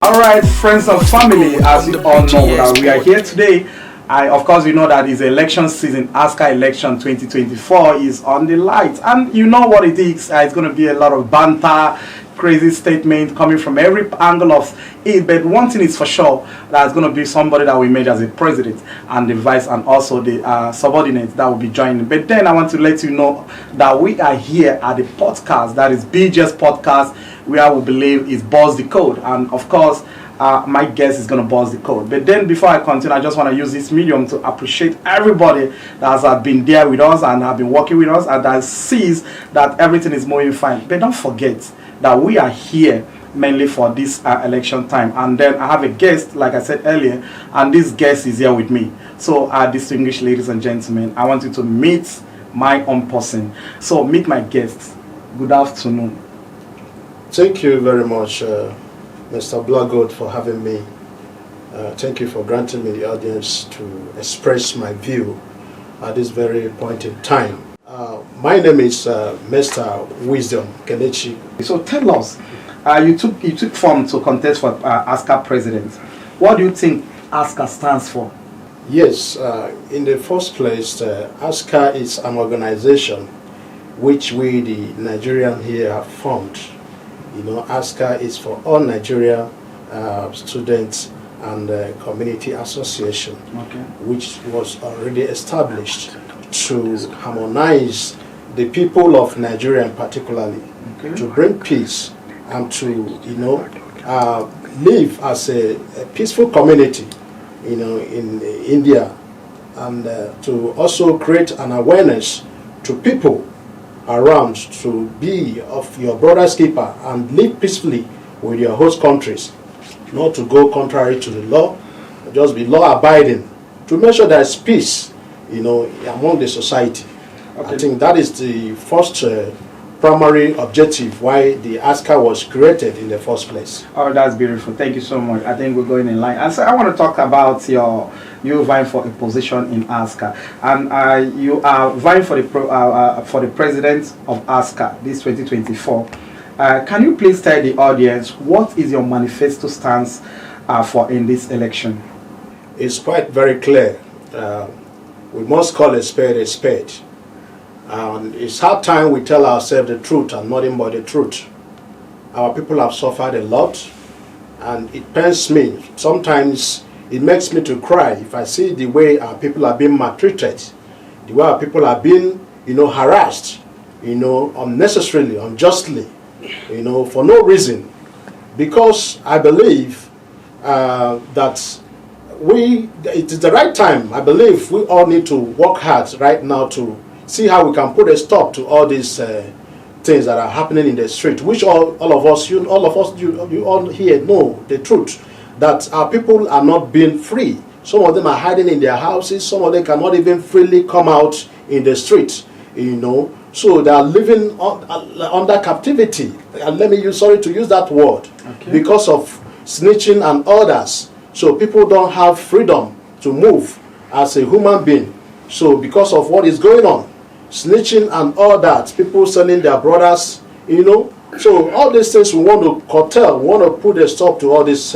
All right, friends and family, as you all know that we are here today. Of course, you know that it's election season. AINSCA election 2024 is on the light, and you know what it is. It's going to be a lot of banter, crazy statement coming from every angle of it. But one thing is for sure, there's going to be somebody that we made as a president, and the vice, and also the subordinates that will be joining. But then I want to let you know that we are here at the podcast, that is BJ's podcast, where we believe is Buzz the Code. And of course, my guest is going to buzz the code. But then before I continue, I just want to use this medium to appreciate everybody that has been there with us and have been working with us and that sees that everything is moving fine. But don't forget that we are here mainly for this election time. And then I have a guest, like I said earlier, and this guest is here with me. So distinguished ladies and gentlemen, I want you to meet my own person. So meet my guest. Good afternoon. Thank you very much, Mr. Blackgold, for having me. Thank you for granting me the audience to express my view at this very point in time. My name is Mr. Wisdom Kelechi. So tell us, you took form to contest for AINSCA president. What do you think AINSCA stands for? Yes, in the first place, AINSCA is an organization which we, the Nigerian here, have formed. You know, AINSCA is for all Nigeria students and community association, which was already established to harmonize the people of Nigeria, particularly, to bring peace and to, you know, live as a peaceful community, you know, in India, and to also create an awareness to people around to be of your brother's keeper and live peacefully with your host countries, not to go contrary to the law, just be law abiding, to make sure there is peace, you know, among the society. I think that is the first primary objective why the AINSCA was created in the first place. Oh, that's beautiful. Thank you so much. I think we're going in line. And so I want to talk about you vying for a position in AINSCA, and you are vying for the president of AINSCA this 2024. Can you please tell the audience what is your manifesto stance for in this election? It's quite very clear. We must call a spade a spade. It's hard time we tell ourselves the truth and nothing but the truth. Our people have suffered a lot, and it pains me. Sometimes it makes me to cry if I see the way our people are being maltreated, the way our people are being, you know, harassed, you know, unnecessarily, unjustly, you know, for no reason. Because I believe that it is the right time. I believe we all need to work hard right now to see how we can put a stop to all these things that are happening in the street, which all of us, you all here know the truth, that our people are not being free. Some of them are hiding in their houses. Some of them cannot even freely come out in the street, you know. So they are living under captivity. And sorry to use that word, because of snitching and others. So people don't have freedom to move as a human being. So because of what is going on, snitching and all that, people selling their brothers, you know. So all these things we want to curtail, we want to put a stop to all this,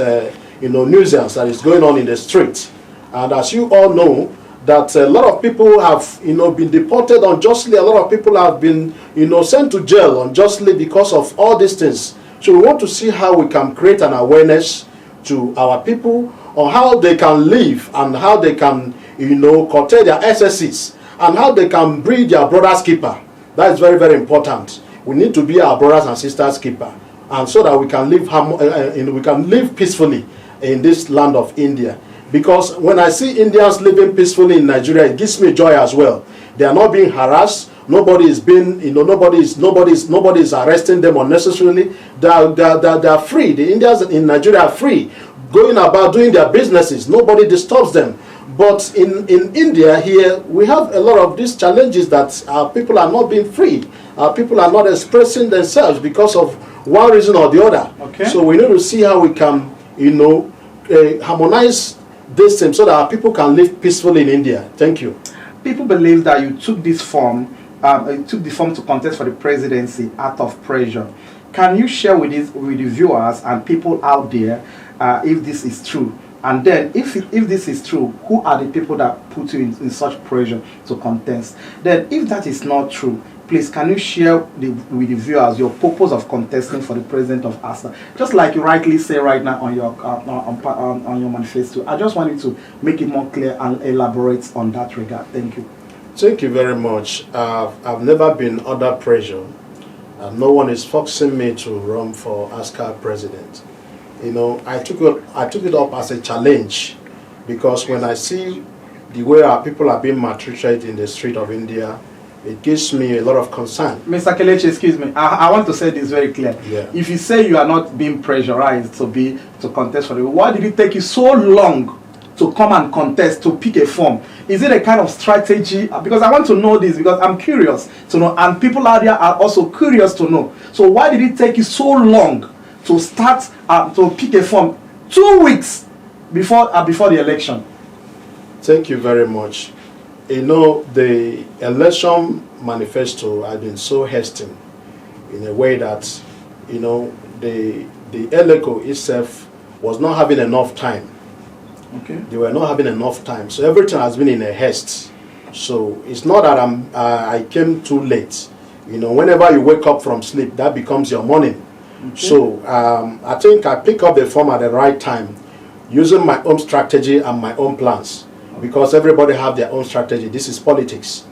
you know, nuisance that is going on in the street. And as you all know, that a lot of people have, you know, been deported unjustly. A lot of people have been, you know, sent to jail unjustly because of all these things. So we want to see how we can create an awareness to our people on how they can live and how they can, you know, curtail their excesses, and how they can breed their brother's keeper. That is very, very important. We need to be our brothers and sisters' keeper, and so that we can live peacefully in this land of India. Because when I see Indians living peacefully in Nigeria, it gives me joy as well. They are not being harassed. Nobody is being, you know, nobody is arresting them unnecessarily. They are free. The Indians in Nigeria are free, going about doing their businesses. Nobody disturbs them. But in India here, we have a lot of these challenges that our people are not being free. Our people are not expressing themselves because of one reason or the other. So we need to see how we can, you know, harmonize this thing so that our people can live peacefully in India. Thank you. People believe that you took this form, to contest for the presidency out of pressure. Can you share with the viewers and people out there if this is true. And then, if this is true, who are the people that put you in such pressure to contest? Then, if that is not true, please, can you share with the viewers your purpose of contesting for the President of AINSCA? Just like you rightly say right now on your manifesto. I just want you to make it more clear and elaborate on that regard. Thank you. Thank you very much. I've never been under pressure. No one is forcing me to run for AINSCA president. You know, I took it up as a challenge, because when I see the way our people are being maltreated in the street of India, it gives me a lot of concern. Mr. Kelechi, excuse me. I want to say this very clear. Yeah. If you say you are not being pressurized to contest for the, why did it take you so long to come and contest, to pick a form? Is it a kind of strategy? Because I want to know this, because I'm curious to know, and people out there are also curious to know. So why did it take you so long to start to pick a form 2 weeks before the election? Thank you very much. You know, the election manifesto had been so hasty in a way that, you know, the ELECO itself was not having enough time. Okay. They were not having enough time. So everything has been in a haste. So it's not that I came too late. You know, whenever you wake up from sleep, that becomes your morning. Okay. So I think I pick up the form at the right time, using my own strategy and my own plans, because everybody have their own strategy. This is politics.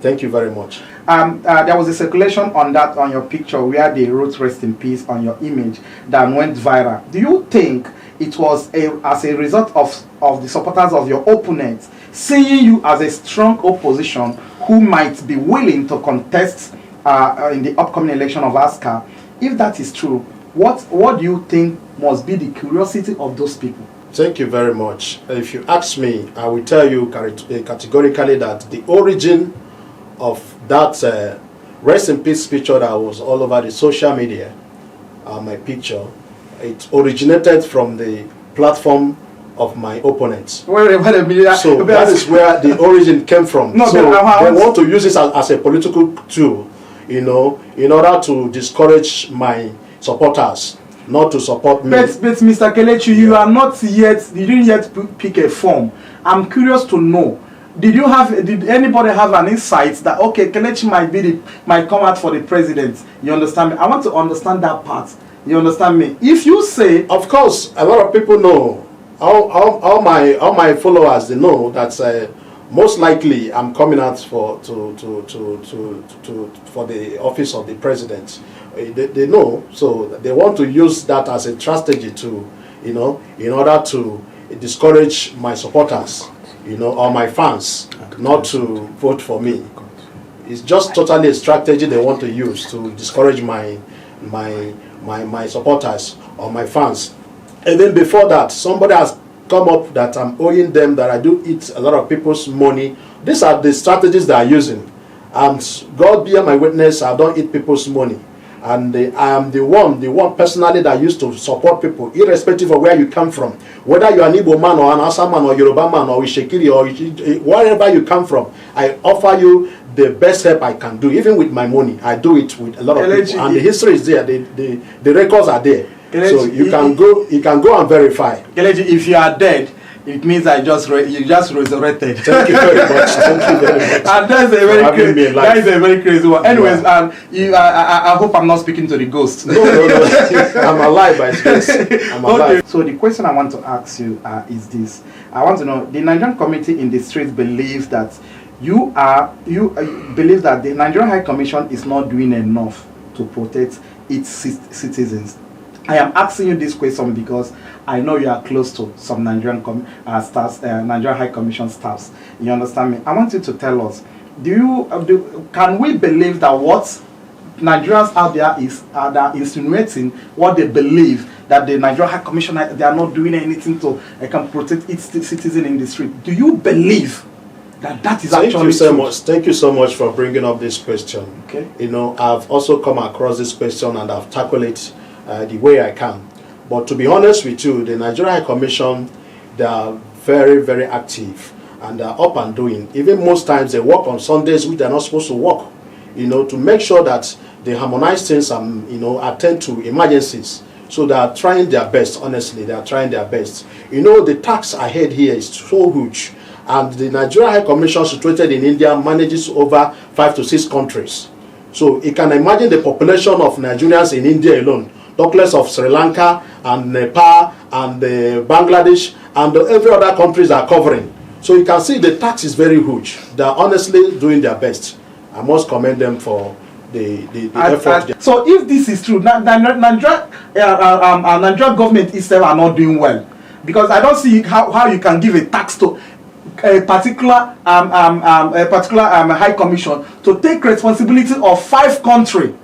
Thank you very much. There was a circulation on your picture where they wrote "Rest in Peace" on your image that went viral. Do you think it was as a result of the supporters of your opponents seeing you as a strong opposition who might be willing to contest in the upcoming election of AINSCA? If that is true, what do you think must be the curiosity of those people? Thank you very much. If you ask me, I will tell you categorically that the origin of that Rest in Peace picture that was all over the social media, my picture, it originated from the platform of my opponents. Wait a minute. So that is where the origin came from. No, so they want to use this as a political tool, you know, in order to discourage my supporters not to support me. But Mr. Kelechi, you didn't yet pick a form. I'm curious to know, did anybody have an insight that, okay, Kelechi might come out for the president? You understand me? I want to understand that part. You understand me? If you say, of course, a lot of people know, all my followers, they know that most likely I'm coming out for the office of the president. They know, so they want to use that as a strategy to, you know, in order to discourage my supporters, you know, or my fans not to vote for me. It's just totally a strategy they want to use to discourage my supporters or my fans. And then before that, somebody has come up that I'm owing them, that I do eat a lot of people's money. These are the strategies they are using. And God be my witness, I don't eat people's money. And I am the one personally that used to support people, irrespective of where you come from. Whether you are an Igbo man or an Asa man or Yoruba man or Ishekiri or wherever you come from, I offer you the best help I can do, even with my money. I do it with a lot of people, and the history is there. The records are there, so you can go and verify. Kelechi, if you are dead, it means you just resurrected. Thank you very much. Thank you very much. And that's a very crazy one. Anyways, I hope I'm not speaking to the ghost. No. I'm alive by space. I'm alive. Okay. So the question I want to ask you is this: I want to know, the Nigerian community in the streets believes that you believe that the Nigerian High Commission is not doing enough to protect its citizens. I am asking you this question because I know you are close to some Nigerian staffs, Nigerian High Commission staffs. You understand me? I want you to tell us: can we believe that what Nigerians out there are insinuating what they believe, that the Nigerian High Commission, they are not doing anything to can protect its citizen in the street? Do you believe that is actually true? Thank you so much for bringing up this question. Okay. You know, I've also come across this question and I've tackled it the way I can. But to be honest with you, the Nigerian High Commission, they are very, very active and they are up and doing. Even most times they work on Sundays, which they are not supposed to work, you know, to make sure that they harmonize things and, you know, attend to emergencies So they are trying their best, honestly, they are trying their best. You know, the tax ahead here is so huge. And the Nigeria High Commission situated in India manages over 5 to 6 countries. So you can imagine the population of Nigerians in India alone, talk less of Sri Lanka and Nepal and Bangladesh and every other countries are covering. So you can see the tax is very huge. They are honestly doing their best. I must commend them for the effort. So if this is true, Nigeria government itself are not doing well, because I don't see how you can give a tax to a particular high commission to take responsibility of 5 countries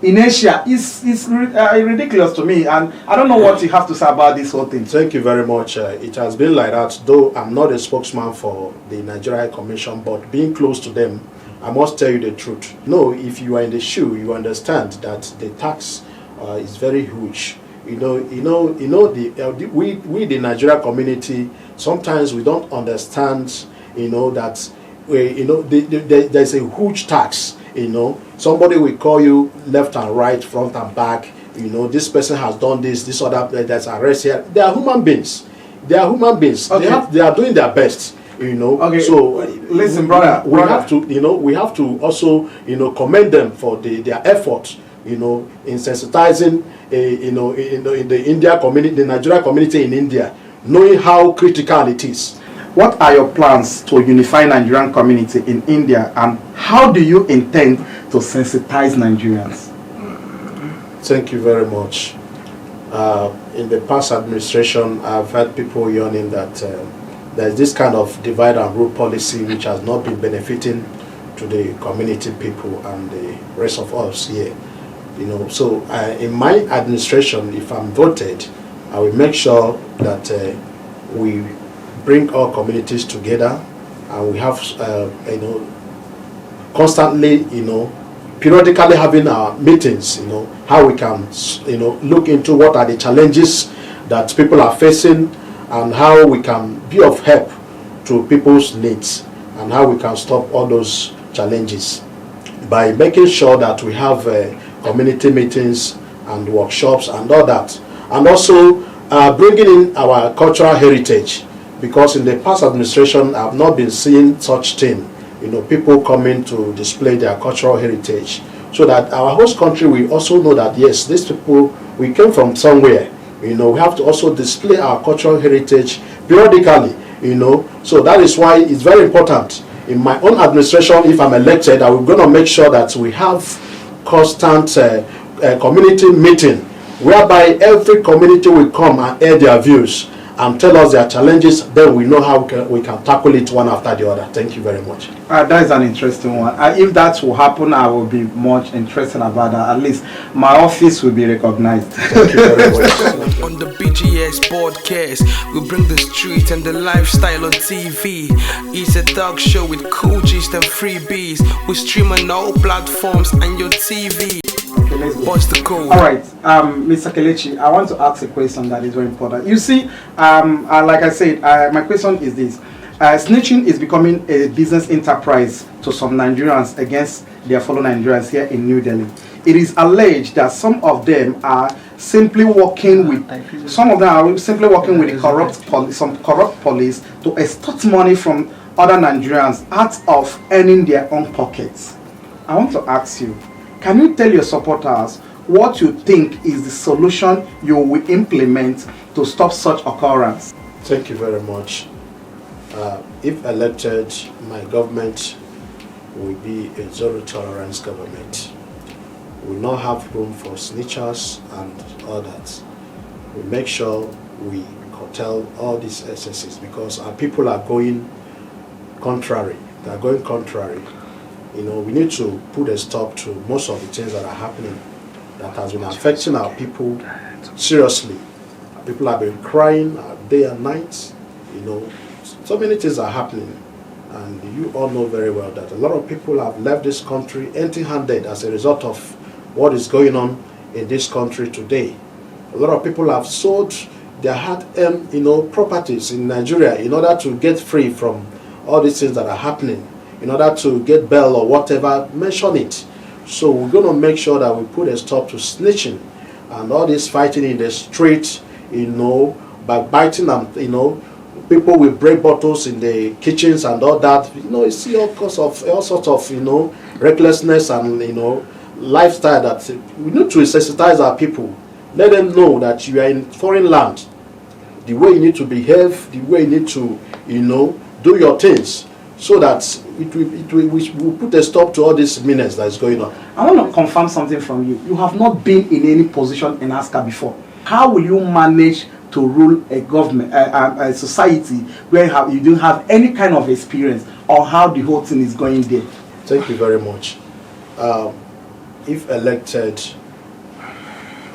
in Asia. Is ridiculous to me, and I don't know what you have to say about this whole thing. Thank you very much. It has been like that, though I'm not a spokesman for the Nigeria High Commission, but being close to them, I must tell you the truth. No, if you are in the shoe, you understand that the tax is very huge. We the Nigeria community, sometimes we don't understand, that there's a huge tax. Somebody will call you left and right, front and back. This person has done this other, there's arrest here. They are human beings. Okay. They are doing their best. Okay. So listen, brother, we have to also commend them for their effort in sensitizing in the India community, the Nigeria community in India, knowing how critical it is. What are your plans to unify Nigerian community in India, and how do you intend to sensitize Nigerians? Thank you very much. In the past administration, I've had people yawning that there's this kind of divide and rule policy which has not been benefiting to the community people and the rest of us here. So in my administration, if I'm voted, I will make sure that we bring all communities together, and we have constantly periodically having our meetings, how we can look into what are the challenges that people are facing, and how we can be of help to people's needs, and how we can stop all those challenges by making sure that we have community meetings and workshops and all that, and also bringing in our cultural heritage, because in the past administration I've not been seeing such thing, people coming to display their cultural heritage, so that our host country will also know that yes, these people, we came from somewhere. We have to also display our cultural heritage periodically, so that is why it's very important. In my own administration, if I'm elected, I'm going to make sure that we have constant community meeting, whereby every community will come and air their views and tell us their challenges. Then we know how we can tackle it one after the other. Thank you very much. That is an interesting one. If that will happen, I will be much interested about that. At least my office will be recognized. Thank you very much. On the BGS broadcast, we bring the street and the lifestyle on TV. It's a talk show with cool gist and freebies. We stream on all platforms and your TV. Okay, let's go. What's the code? All right, Mr. Kelechi, I want to ask a question that is very important. You see, like I said, my question is this. Snitching is becoming a business enterprise to some Nigerians against their fellow Nigerians here in New Delhi. It is alleged that some of them are simply working with the corrupt police to extort money from other Nigerians out of earning their own pockets. I want to ask you, can you tell your supporters what you think is the solution you will implement to stop such occurrence? Thank you very much. If elected, my government will be a zero tolerance government. We will not have room for snitchers and all that. We make sure we curtail all these excesses, because our people are going contrary. They are going contrary. We need to put a stop to most of the things that are happening that has been affecting our people seriously. People have been crying day and night. So many things are happening, and you all know very well that a lot of people have left this country empty-handed as a result of what is going on in this country today. A lot of people have sold their hard-earned, properties in Nigeria in order to get free from all these things that are happening, in order to get bail or whatever, mention it. So we're going to make sure that we put a stop to snitching, and all this fighting in the street, backbiting, and people will break bottles in the kitchens and all that. You see all sorts of recklessness and lifestyle that we need to sensitize our people. Let them know that you are in foreign land. The way you need to behave, the way you need to do your things, so that we will put a stop to all this menace that is going on. I want to confirm something from you. You have not been in any position in AINSCA before. How will you manage to rule a government, a society where you don't have any kind of experience on how the whole thing is going there? Thank you very much. If elected,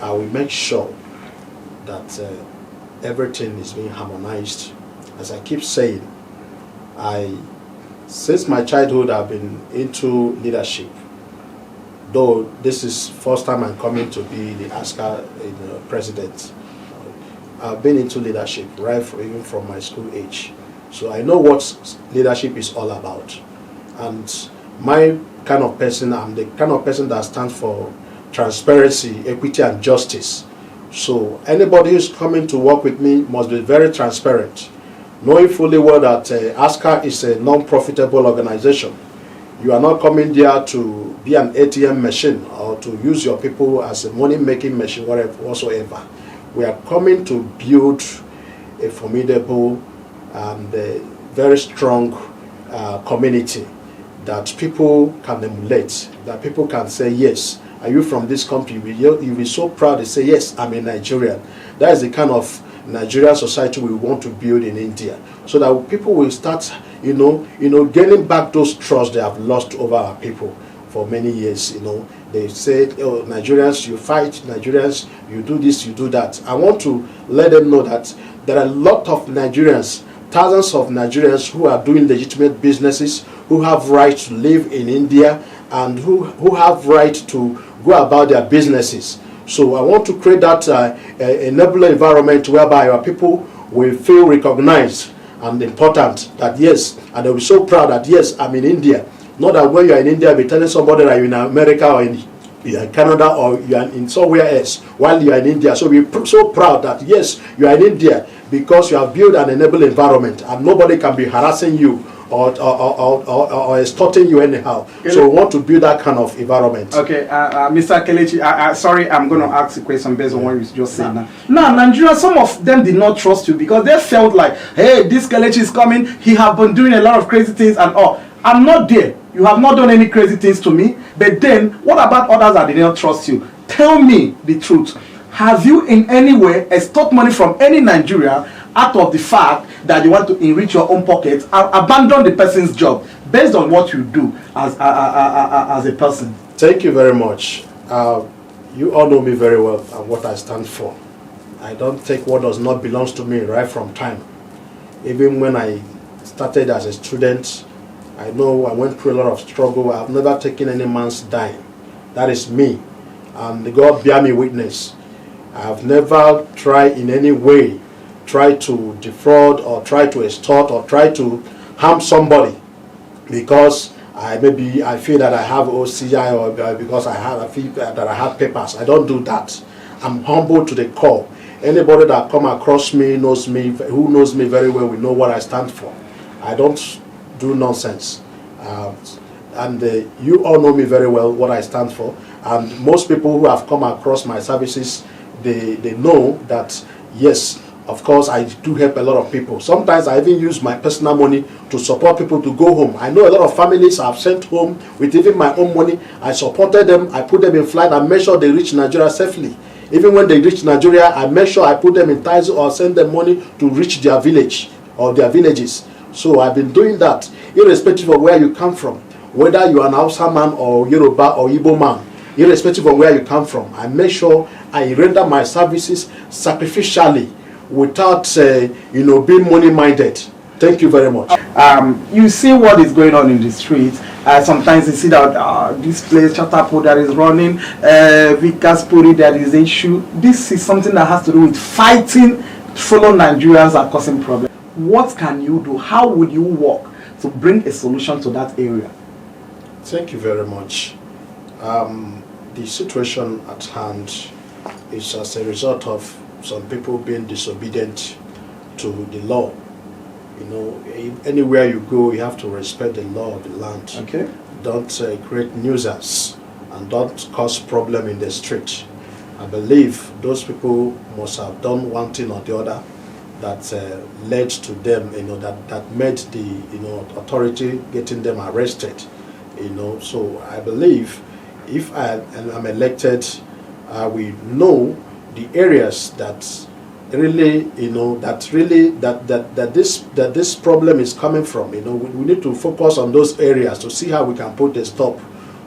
I will make sure that everything is being harmonized. As I keep saying, since my childhood, I've been into leadership. Though this is first time I'm coming to be the AINSCA president, I've been into leadership even from my school age. So I know what leadership is all about. And my kind of person, I'm the kind of person that stands for transparency, equity, and justice. So anybody who's coming to work with me must be very transparent, knowing fully well that AINSCA is a non-profitable organization. You are not coming there to be an ATM machine or to use your people as a money-making machine, whatsoever. We are coming to build a formidable and very strong community that people can emulate, that people can say, yes, are you from this country? You'll be so proud to say, yes, I'm a Nigerian. That is the kind of Nigerian society we want to build in India, so that people will start, gaining back those trusts they have lost over our people for many years. They say, oh, Nigerians, you fight, Nigerians, you do this, you do that. I want to let them know that there are a lot of Nigerians, thousands of Nigerians who are doing legitimate businesses, who have right to live in India, and who have right to go about their businesses. So I want to create that enabling environment whereby our people will feel recognized and important, that yes, and they'll be so proud that yes, I'm in India. Not that when you're in India, you'll be telling somebody that you're in America or you're in Canada or you're in somewhere else while you're in India. So we're so proud that yes, you are in India because you have built an enabling environment and nobody can be harassing you or extorting you anyhow. So we want to build that kind of environment. Okay, Mr. Kelechi, sorry, I'm going to ask a question based on what you just said now. Now, Nigeria, some of them did not trust you because they felt like, hey, this Kelechi is coming, he have been doing a lot of crazy things and all. I'm not there. You have not done any crazy things to me. But then, what about others that did not trust you? Tell me the truth. Have you in any way extort money from any Nigerian out of the fact that you want to enrich your own pockets and abandon the person's job based on what you do as a person? Thank you very much. You all know me very well and what I stand for. I don't take what does not belong to me right from time. Even when I started as a student, I know I went through a lot of struggle. I've never taken any man's dime. That is me. And God bear me witness. I have never tried in any way to defraud or try to extort or try to harm somebody because I feel that I have OCI or because I feel that I have papers. I don't do that. I'm humble to the core. Anybody that come across me knows me, who knows me very well, will know what I stand for. I don't do nonsense. And you all know me very well, what I stand for. And most people who have come across my services, they know that, yes, of course, I do help a lot of people. Sometimes I even use my personal money to support people to go home. I know a lot of families I've sent home with even my own money. I supported them. I put them in flight. I make sure they reach Nigeria safely. Even when they reach Nigeria, I make sure I put them in taxi or send them money to reach their village or their villages. So I've been doing that, irrespective of where you come from. Whether you're an Hausa man or Yoruba or Igbo man, irrespective of where you come from, I make sure I render my services sacrificially, without being money-minded. Thank you very much. You see what is going on in the streets. Sometimes you see that this place, Chatapo, that is running, Vikaspuri, that is issue. This is something that has to do with fighting fellow Nigerians are causing problems. What can you do? How would you work to bring a solution to that area? Thank you very much. The situation at hand is as a result of some people being disobedient to the law. You know, anywhere you go, you have to respect the law of the land. Okay. Don't create nuisance and don't cause problem in the street. I believe those people must have done one thing or the other that led to them, you know, that made the, you know, authority getting them arrested. You know, so I believe if I am elected, I will know the areas that really, you know, that this problem is coming from. You know, we need to focus on those areas to see how we can put a stop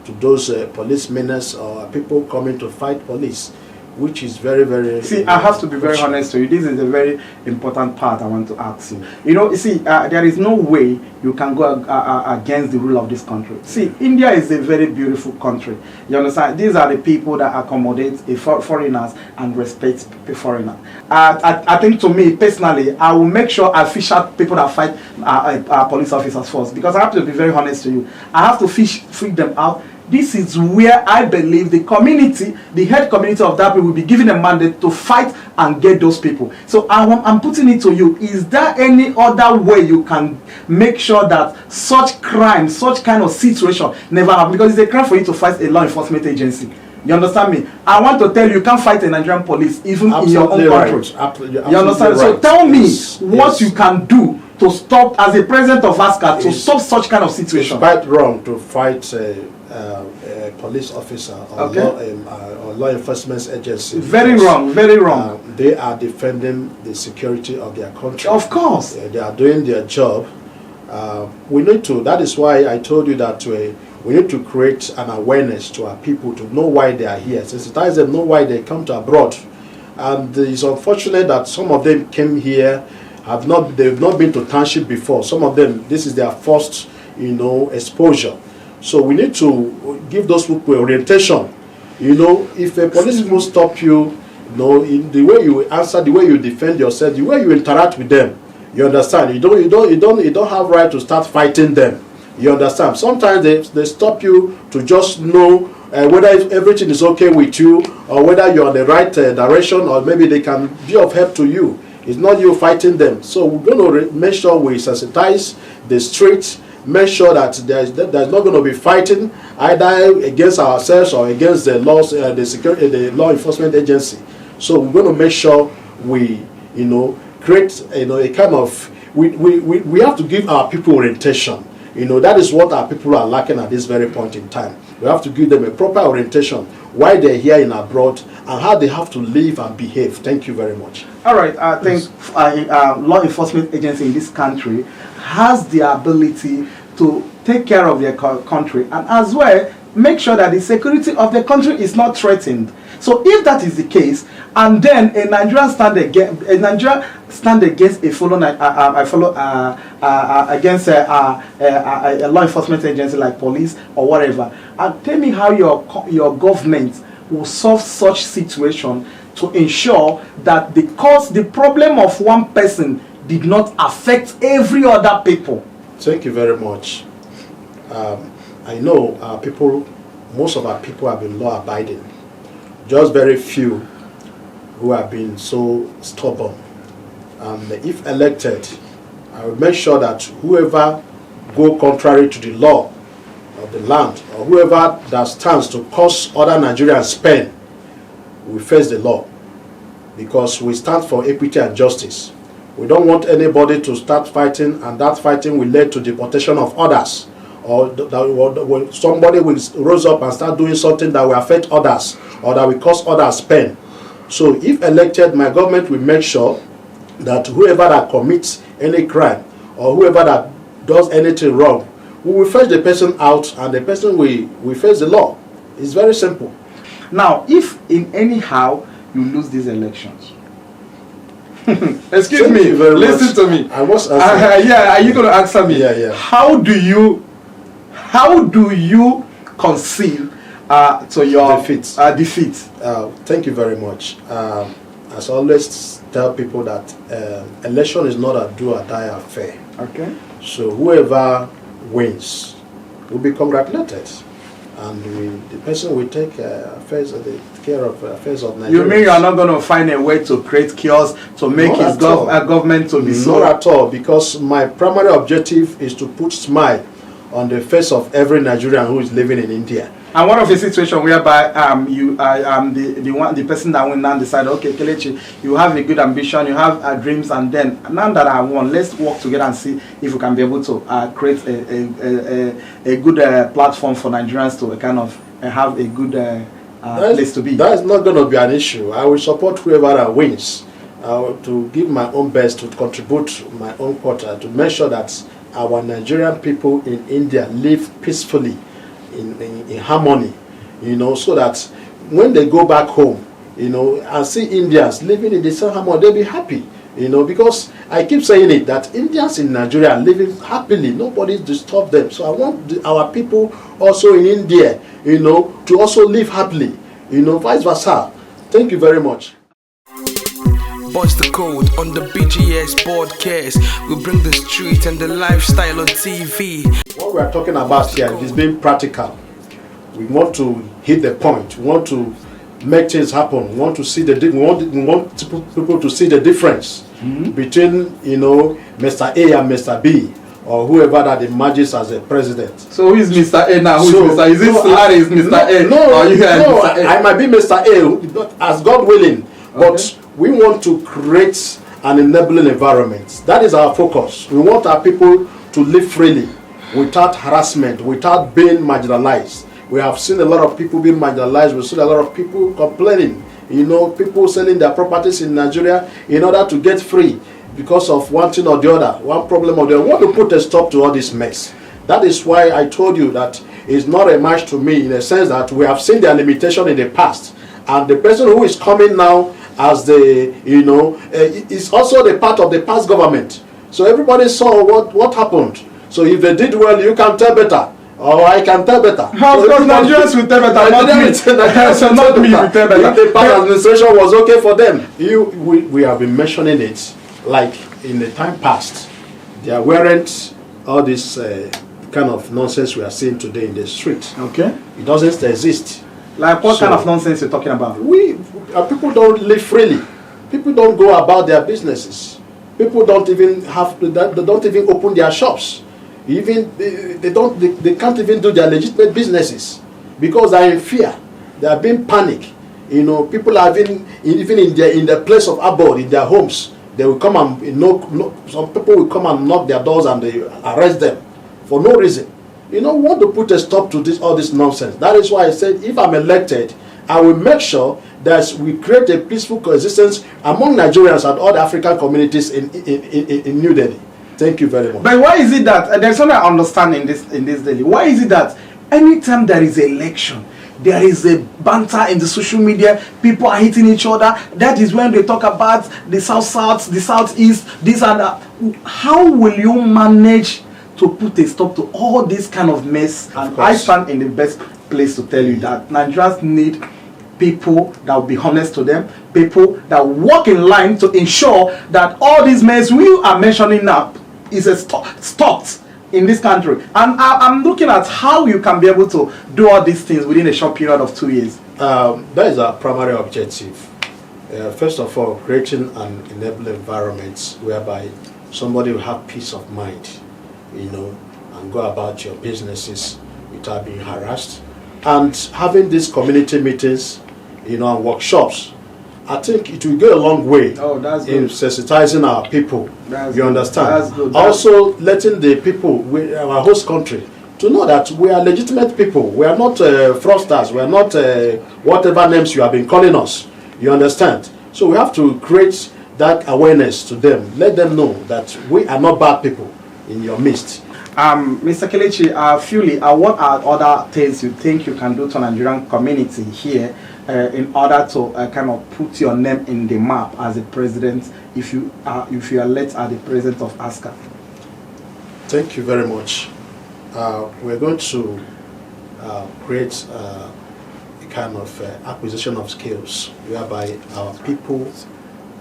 to those police menace or people coming to fight police, which is very, very... See, I have to be very honest to you. This is a very important part I want to ask you. You know, see, there is no way you can go against the rule of this country. See, India is a very beautiful country. You understand? These are the people that accommodate foreigners and respect the foreigner. I think, to me, personally, I will make sure I fish out people that fight police officers first, because I have to be very honest to you. I have to freak them out. This is where I believe the community, the head community of that people will be given a mandate to fight and get those people. So I'm putting it to you, is there any other way you can make sure that such crime, such kind of situation never happen? Because it's a crime for you to fight a law enforcement agency. You understand me? I want to tell you, you can't fight a Nigerian police even in your own country. Absolutely, you understand? right. So tell me what yes. you can do to stop, as a president of AINSCA, to stop such kind of situation. It's quite wrong to fight a police officer or, okay. or law enforcement agency. Very wrong, very wrong. They are defending the security of their country. Of course. They are doing their job. We need to, that is why I told you that we need to create an awareness to our people to know why they are here. Sensitize them, know why they come to abroad. And it's unfortunate that some of them came here, they've not been to township before. Some of them, this is their first, you know, exposure. So we need to give those people orientation. You know, if a policeman stop you, you know, in the way you answer, the way you defend yourself, the way you interact with them, you understand. You don't have right to start fighting them. You understand. Sometimes they stop you to just know whether everything is okay with you, or whether you're on the right direction, or maybe they can be of help to you. It's not you fighting them. So we're going to make sure we sensitize the streets. Make sure that there's not going to be fighting either against ourselves or against the laws, the law enforcement agency. So we're going to make sure we, you know, create, you know, a kind of, we have to give our people orientation. You know, that is what our people are lacking at this very point in time. We have to give them a proper orientation, why they're here in abroad, and how they have to live and behave. Thank you very much. All right, I think law enforcement agency in this country has the ability to take care of their country, and as well make sure that the security of the country is not threatened. So if that is the case, and then a Nigerian stand against a against a law enforcement agency like police or whatever, and tell me how your government will solve such situation to ensure that the problem of one person did not affect every other people. Thank you very much. I know our people, most of our people have been law abiding. Just very few who have been so stubborn. And if elected, I will make sure that whoever go contrary to the law of the land, or whoever that stands to cause other Nigerians pain, will face the law. Because we stand for equity and justice. We don't want anybody to start fighting, and that fighting will lead to deportation of others. Or that somebody will rise up and start doing something that will affect others, or that will cause others pain. So if elected, my government will make sure that whoever that commits any crime, or whoever that does anything wrong, we will fetch the person out, and the person will face the law. It's very simple. Now, if in anyhow you lose these elections, excuse me, listen to me. I was asking. Yeah, are you going to answer me? Yeah. How do you conceive to your defeat? Thank you very much. As I always tell people that election is not a do or die affair. Okay. So whoever wins will be congratulated. and the person will take care of affairs of Nigeria. You mean you are not going to find a way to create chaos to make his government to be so? Not at all, because my primary objective is to put smile on the face of every Nigerian who is living in India. And one of the situation whereby the person that went down decided, okay, Kelechi, you have a good ambition, you have dreams, and then now that I won, let's work together and see if we can be able to create a good platform for Nigerians to kind of have a good place to be. That is not going to be an issue. I will support whoever wins. To give my own best to contribute my own quota to make sure that our Nigerian people in India live peacefully, in harmony, so that when they go back home, and see Indians living in the same harmony, they'll be happy, because I keep saying it, that Indians in Nigeria are living happily, nobody disturb them. So I want our people also in India, to also live happily, vice versa. Thank you very much. Buzz the code on the BGS broadcast. We bring the street and the lifestyle on TV. What we are talking about here is being practical. We want to hit the point. We want to make things happen. We want to see we want people to see the difference between Mr. A and Mr. B, or whoever that emerges as a president. So who is Mr. A now? Who is Mr. Is this Larry is Mr. A? No, I might be Mr. A, as God willing, but we want to create an enabling environment. That is our focus. We want our people to live freely, without harassment, without being marginalized. We have seen a lot of people being marginalized. We've seen a lot of people complaining. People selling their properties in Nigeria in order to get free because of one thing or the other, one problem or the other. We want to put a stop to all this mess. That is why I told you that it's not a match to me, in the sense that we have seen their limitation in the past. And the person who is coming now as is also the part of the past government. So everybody saw what happened. So if they did well, you can tell better, or I can tell better. How so Nigerians will tell better, not me. So not me will tell better. If the past administration was okay for them, we have been mentioning it, like in the time past, there weren't all this kind of nonsense we are seeing today in the street. Okay. It doesn't exist. Like what kind of nonsense you're talking about? People don't live freely. People don't go about their businesses. People don't even they don't even open their shops. Even they can't even do their legitimate businesses because they're in fear. They are being panicked. People are even in their place of abode, in their homes. They will come and some people will come and knock their doors and they arrest them for no reason. We want to put a stop to all this nonsense. That is why I said, if I'm elected, I will make sure that we create a peaceful coexistence among Nigerians and all the African communities in New Delhi. Thank you very much. But why is it that there's something I understand in this Delhi? Why is it that anytime there is an election, there is a banter in the social media, people are hitting each other? That is when they talk about the South, the Southeast, this and that. How will you manage to put a stop to all this kind of mess? And I stand in the best place to tell you that Nigerians need people that will be honest to them, people that walk in line to ensure that all these mess we are mentioning now is stopped in this country. And I'm looking at how you can be able to do all these things within a short period of 2 years. That is our primary objective. First of all, creating an enabling environment whereby somebody will have peace of mind, and go about your businesses without being harassed. And having these community meetings, and workshops, I think it will go a long way in sensitizing our people. You understand? That's good. Also, letting the people, our host country, to know that we are legitimate people. We are not fraudsters. We are not whatever names you have been calling us. You understand? So we have to create that awareness to them. Let them know that we are not bad people in your midst. Mr. Kelechi, Fuli, what are other things you think you can do to Nigerian community here in order to kind of put your name in the map as a president if you are elected as the president of AINSCA? Thank you very much. We're going to create a kind of acquisition of skills whereby our people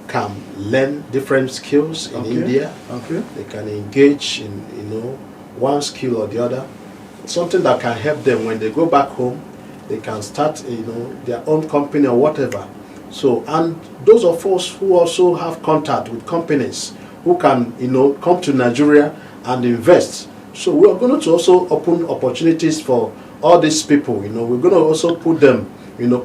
can learn different skills in India. Okay. They can engage in one skill or the other, something that can help them when they go back home. They can start, their own company or whatever. So, and those of us who also have contact with companies who can, come to Nigeria and invest. So we are going to also open opportunities for all these people. We're going to also put them,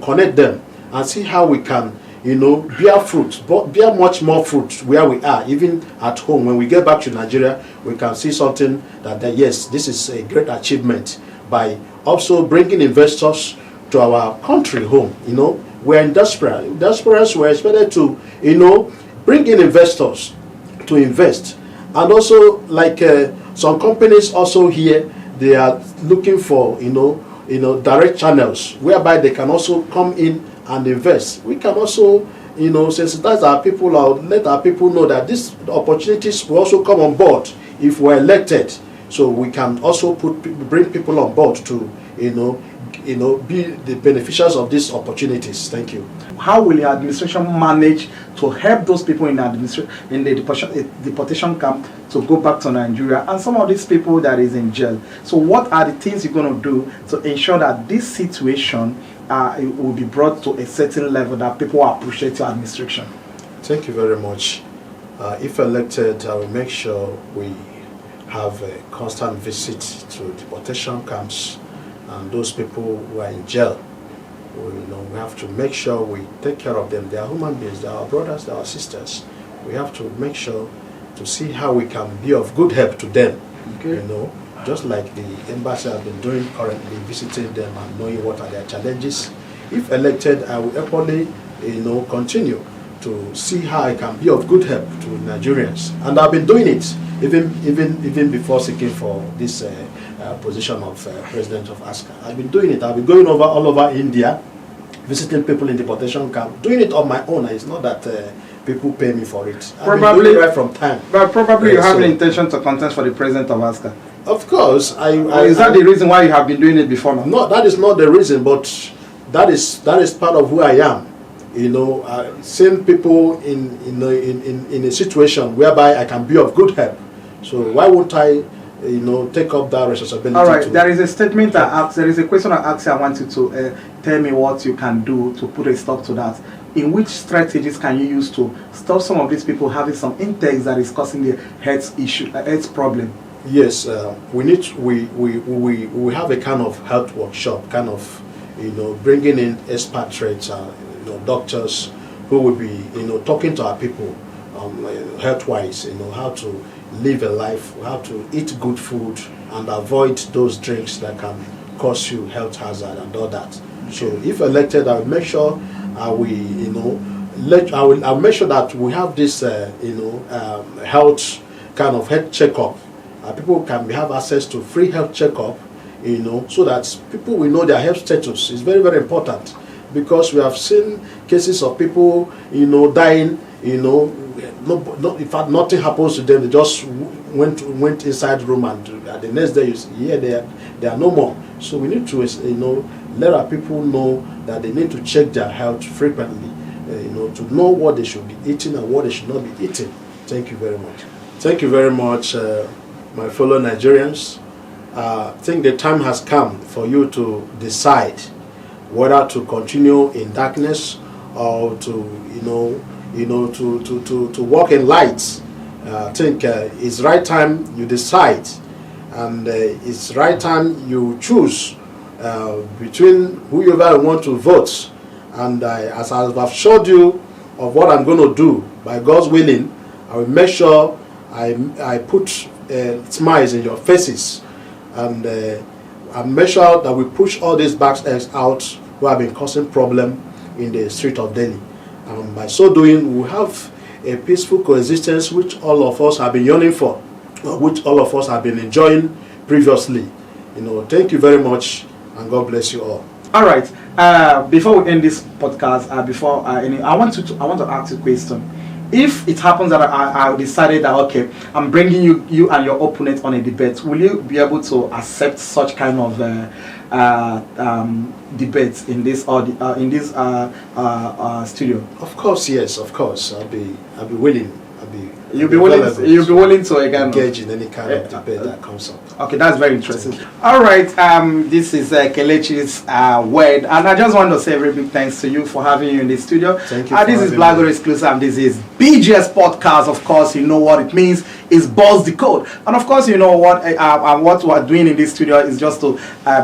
connect them and see how we can, bear fruit, but bear much more fruit where we are, even at home. When we get back to Nigeria, we can see something that yes, this is a great achievement by also bringing investors to our country home. We're in diaspora. Diasporas were expected to, bring in investors to invest. And also, like some companies also here, they are looking for, direct channels whereby they can also come in and invest. We can also, sensitize our people or let our people know that these opportunities will also come on board if we're elected. So we can also bring people on board to, be the beneficiaries of these opportunities. Thank you. How will your administration manage to help those people in the deportation camp to go back to Nigeria and some of these people that is in jail? So what are the things you're going to do to ensure that this situation it will be brought to a certain level that people appreciate your administration? Thank you very much. If elected, I will make sure we have a constant visit to deportation camps and those people who are in jail. We have to make sure we take care of them. They are human beings, they are our brothers, they are our sisters. We have to make sure to see how we can be of good help to them. Okay. Just like the embassy has been doing currently, visiting them and knowing what are their challenges. If elected, I will equally, continue to see how I can be of good help to Nigerians. And I've been doing it even before seeking for this position of President of AINSCA. I've been doing it. I've been going all over India, visiting people in deportation camp, doing it on my own. It's not that people pay me for it. I've been doing it right from time. But probably you have an intention to contest for the President of AINSCA. Of course. Is that the reason why you have been doing it before now? No, that is not the reason, but that is part of who I am. Seeing people in a situation whereby I can be of good help. So why won't I, take up that responsibility? All right. There is a statement there is a question I asked you. I want you to tell me what you can do to put a stop to that. In which strategies can you use to stop some of these people having some intakes that is causing the health issue, health problem? Yes, we have a kind of health workshop, kind of, bringing in expatriates, doctors who will be, talking to our people, health-wise, how to live a life, how to eat good food and avoid those drinks that can cause you health hazard and all that. So if elected, I will make sure I'll make sure that we have this, health kind of health checkup. People can have access to free health checkup, so that people will know their health status. Is very, very important, because we have seen cases of people, dying, in fact, nothing happens to them. They just went inside the room, and the next day you hear they are no more. So we need to, let our people know that they need to check their health frequently, to know what they should be eating and what they should not be eating. Thank you very much. Thank you very much, my fellow Nigerians. I think the time has come for you to decide whether to continue in darkness or to, to walk in light. I think it's right time you decide, and it's right time you choose between whoever you want to vote. And as I've showed you of what I'm going to do, by God's willing, I will make sure I put smiles in your faces, and I make sure that we push all these bad eggs out who have been causing problem in the street of Delhi. And by so doing, we have a peaceful coexistence which all of us have been yearning for, which all of us have been enjoying previously. Thank you very much, and God bless you all. All right. Before we end this podcast, I want to ask you a question. If it happens that I decided that, okay, I'm bringing you and your opponent on a debate, will you be able to accept such kind of debates in this studio? Of course, yes. Of course, I'll be willing. I'll be You'll be willing to again engage in any kind of debate that comes up. Okay, that's very interesting. All right, this is Kelechi's word, and I just want to say a very big thanks to you for having you in the studio. Thank you. This is Blackberry Exclusive, and this is BGS Podcast. Of course, you know what it means. It's Buzz the Code, and of course, you know what. What we're doing in this studio is just to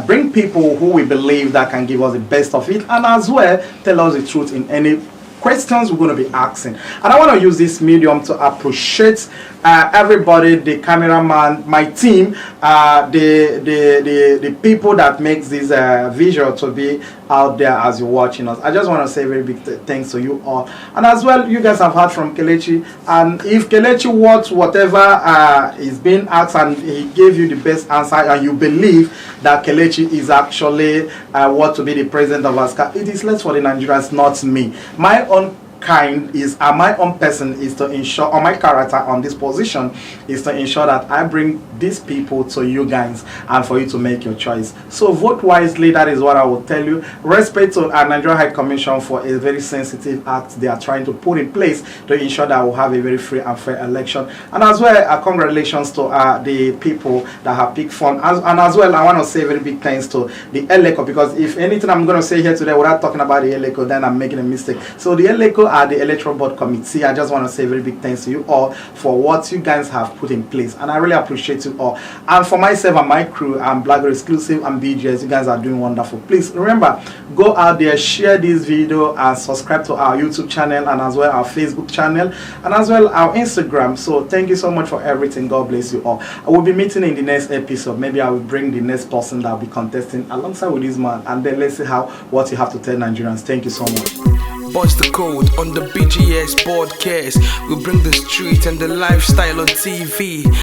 bring people who we believe that can give us the best of it, and as well tell us the truth in any questions we're going to be asking. And I want to use this medium to appreciate everybody, the cameraman, my team, the people that makes this visual to be out there as you're watching us. I just want to say very big thanks to you all. And as well, you guys have heard from Kelechi, and if Kelechi watched whatever is being asked and he gave you the best answer, and you believe that Kelechi is actually what to be the president of AINSCA, it is left for the Nigerians, not me. My own kind is my own person is to ensure, or my character on this position is to ensure that I bring these people to you guys and for you to make your choice. So vote wisely. That is what I will tell you. Respect to our Nigerian High Commission for a very sensitive act they are trying to put in place to ensure that we'll have a very free and fair election. And as well, congratulations to the people that have picked fun. And as well, I want to say very big thanks to the ELECO, because if anything I'm going to say here today without talking about the ELECO, then I'm making a mistake. So the ELECO are the Electoral Board Committee. I just want to say very big thanks to you all for what you guys have put in place, and I really appreciate you all. And for myself and my crew, I'm Blackberry Exclusive and BGS, you guys are doing wonderful. Please remember, go out there, share this video, and subscribe to our YouTube channel, and as well our Facebook channel, and as well our Instagram. So thank you so much for everything. God bless you all. I will be meeting in the next episode. Maybe I will bring the next person that will be contesting alongside with this man, and then let's see what you have to tell Nigerians. Thank you so much. Buzz the Code on the BGS podcast. We bring the street and the lifestyle on TV.